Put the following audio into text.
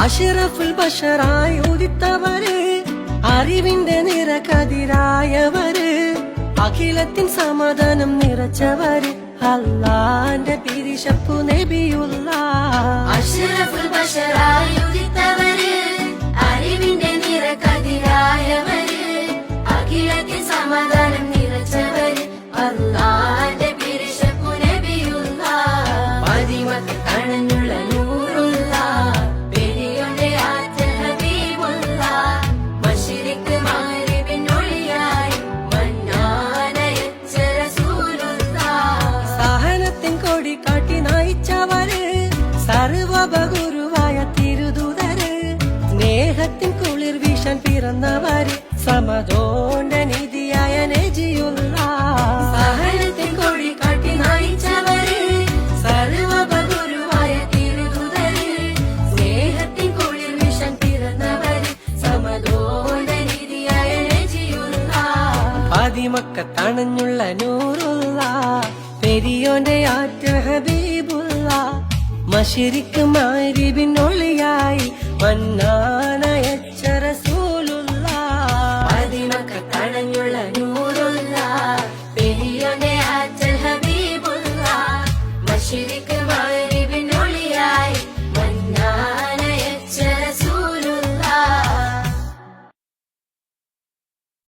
അഷ്റഫുൽ ബശറായി ഉദിത്തവര്, അറിവിന്റെ നിറകതിരായവര്, അഖിലത്തിൻ സമാധാനം നിറച്ചവര്, അല്ലാന്റെ പിരിശപ്പു നബിയുള്ള. അഷ്റഫുൽ ബശറായി ഉദിത്തവര്, അറിവിന്റെ നിറകതിരായവര്, അഖിലത്തിൻ സമാധാനം നിറച്ചവര്, അല്ലാന്റെ പിരിശപ്പു നബിയുള്ള. പതിമക്ക് കണഞ്ഞുള്ള നൂറുള്ള, പെരിയോന്റെ ആറ്റൽ ഹബീബുള്ള, മശ്രിഖ് മഗ്രിബിനൊളിയായി മന്നാനയച്ച റസൂലുള്ള. സഹനത്തിൻ കൊടി കാട്ടി നയിച്ചവര്, സർവബഹുരുവായ തിരുദൂതര്, സ്നേഹത്തിൻ കുളിർ വീശാൻ പിറന്നവര്, സമദോന്റെ നിധിയായ നജിയുള്ള. സഹനത്തിൻ കൊടി കാട്ടി നയിച്ചവര്, സർവബഹുരുവായ തിരുദൂതര്, സ്നേഹത്തിൻ കുളിർ വീശാൻ പിറന്നവര്, സമദോന്റെ നിധിയായ നജിയുള്ള. പതിമക്കത്തണഞ്ഞുള്ള നൂറുള്ള, പെരിയോന്റെ ആറ്റൽ ഹബീബുള്ള, മശ്രിഖ് മഗ്രിബിനൊളിയായി മന്നാനയച്ച